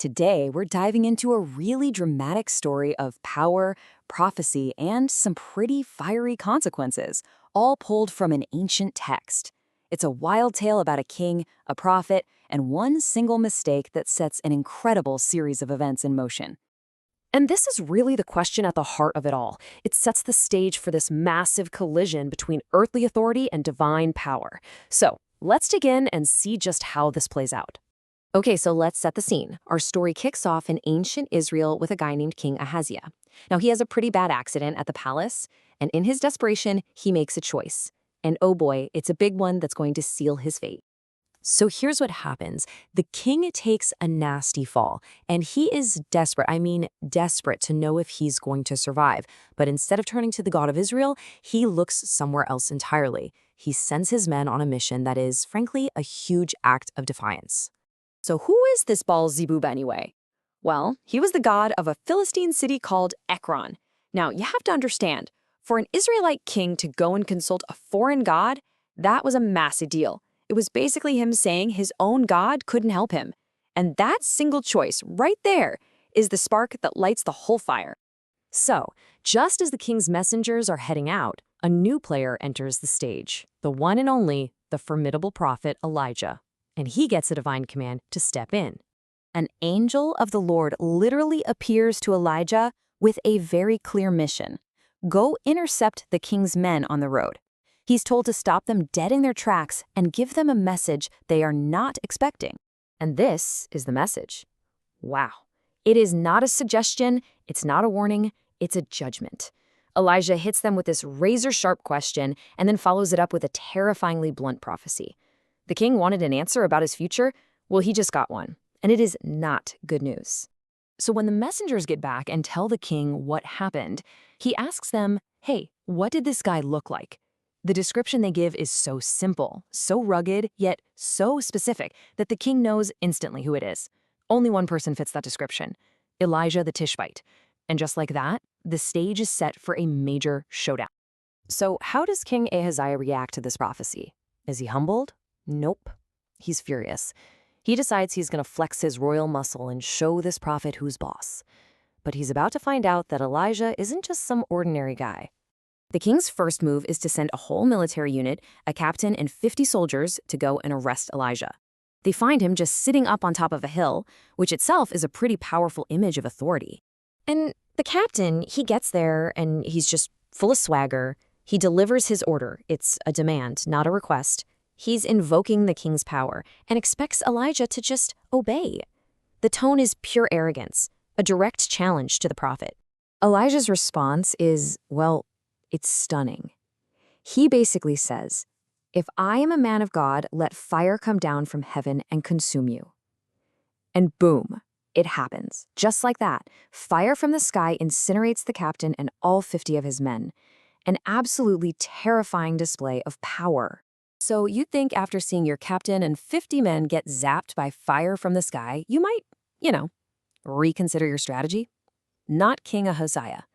Today, we're diving into a really dramatic story of power, prophecy, and some pretty fiery consequences, all pulled from an ancient text. It's a wild tale about a king, a prophet, and one single mistake that sets an incredible series of events in motion. And this is really the question at the heart of it all. It sets the stage for this massive collision between earthly authority and divine power. So, let's dig in and see just how this plays out. Okay, so let's set the scene. Our story kicks off in ancient Israel with a guy named King Ahaziah. Now, he has a pretty bad accident at the palace, and in his desperation, he makes a choice. And oh boy, it's a big one that's going to seal his fate. So here's what happens. The king takes a nasty fall, and he is desperate. Desperate to know if he's going to survive. But instead of turning to the God of Israel, he looks somewhere else entirely. He sends his men on a mission that is, frankly, a huge act of defiance. So who is this Baal-zebub anyway? Well, he was the god of a Philistine city called Ekron. Now, you have to understand, for an Israelite king to go and consult a foreign god, that was a massive deal. It was basically him saying his own god couldn't help him. And that single choice right there is the spark that lights the whole fire. So, just as the king's messengers are heading out, a new player enters the stage, the one and only, the formidable prophet Elijah. And he gets a divine command to step in. An angel of the Lord literally appears to Elijah with a very clear mission. Go intercept the king's men on the road. He's told to stop them dead in their tracks and give them a message they are not expecting. And this is the message. Wow. It is not a suggestion, it's not a warning, it's a judgment. Elijah hits them with this razor-sharp question and then follows it up with a terrifyingly blunt prophecy. The king wanted an answer about his future. Well, he just got one. And it is not good news. So when the messengers get back and tell the king what happened, he asks them, hey, what did this guy look like? The description they give is so simple, so rugged, yet so specific that the king knows instantly who it is. Only one person fits that description, Elijah the Tishbite. And just like that, the stage is set for a major showdown. So how does King Ahaziah react to this prophecy? Is he humbled? Nope. He's furious. He decides he's going to flex his royal muscle and show this prophet who's boss. But he's about to find out that Elijah isn't just some ordinary guy. The king's first move is to send a whole military unit, a captain and 50 soldiers to go and arrest Elijah. They find him just sitting up on top of a hill, which itself is a pretty powerful image of authority. And the captain, he gets there and he's just full of swagger. He delivers his order. It's a demand, not a request. He's invoking the king's power and expects Elijah to just obey. The tone is pure arrogance, a direct challenge to the prophet. Elijah's response is, well, it's stunning. He basically says, if I am a man of God, let fire come down from heaven and consume you. And boom, it happens. Just like that, fire from the sky incinerates the captain and all 50 of his men. An absolutely terrifying display of power. So you'd think after seeing your captain and 50 men get zapped by fire from the sky, you might, reconsider your strategy? Not King Ahaziah.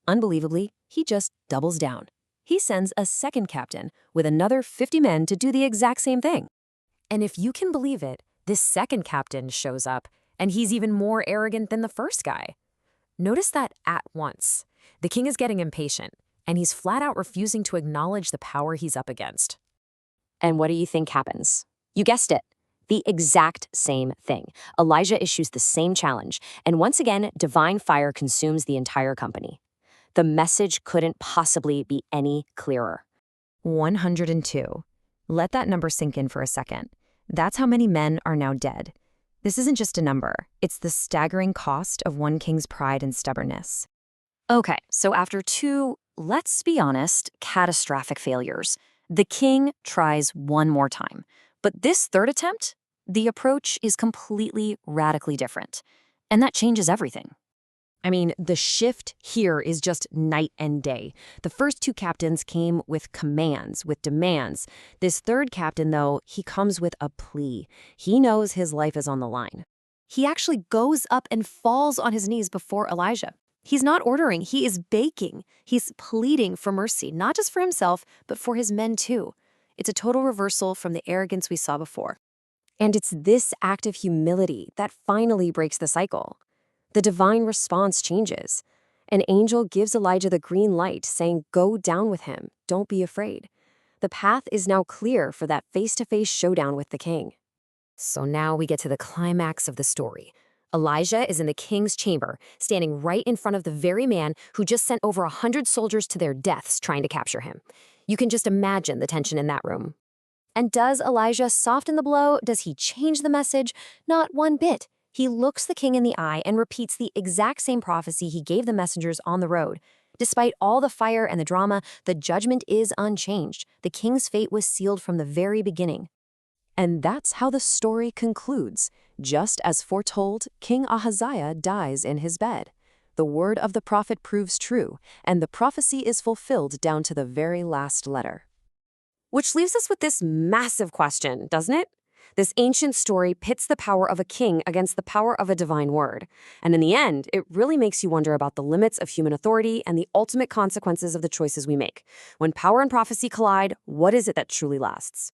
Unbelievably, he just doubles down. He sends a second captain with another 50 men to do the exact same thing. And if you can believe it, this second captain shows up, and he's even more arrogant than the first guy. Notice that at once. The king is getting impatient, and he's flat out refusing to acknowledge the power he's up against. And what do you think happens? You guessed it. The exact same thing. Elijah issues the same challenge, and once again, divine fire consumes the entire company. The message couldn't possibly be any clearer. 102. Let that number sink in for a second. That's how many men are now dead. This isn't just a number. It's the staggering cost of one king's pride and stubbornness. Okay, so after two, let's be honest, catastrophic failures, the king tries one more time. But this third attempt, the approach is completely, radically different. And that changes everything. The shift here is just night and day. The first two captains came with commands, with demands. This third captain, though, he comes with a plea. He knows his life is on the line. He actually goes up and falls on his knees before Elijah. He's not ordering, he is begging. He's pleading for mercy, not just for himself, but for his men too. It's a total reversal from the arrogance we saw before. And it's this act of humility that finally breaks the cycle. The divine response changes. An angel gives Elijah the green light, saying, "Go down with him. Don't be afraid." The path is now clear for that face-to-face showdown with the king. So now we get to the climax of the story. Elijah is in the king's chamber, standing right in front of the very man who just sent over 100 soldiers to their deaths trying to capture him. You can just imagine the tension in that room. And does Elijah soften the blow? Does he change the message? Not one bit. He looks the king in the eye and repeats the exact same prophecy he gave the messengers on the road. Despite all the fire and the drama, the judgment is unchanged. The king's fate was sealed from the very beginning. And that's how the story concludes. Just as foretold, King Ahaziah dies in his bed. The word of the prophet proves true, and the prophecy is fulfilled down to the very last letter. Which leaves us with this massive question, doesn't it? This ancient story pits the power of a king against the power of a divine word. And in the end, it really makes you wonder about the limits of human authority and the ultimate consequences of the choices we make. When power and prophecy collide, what is it that truly lasts?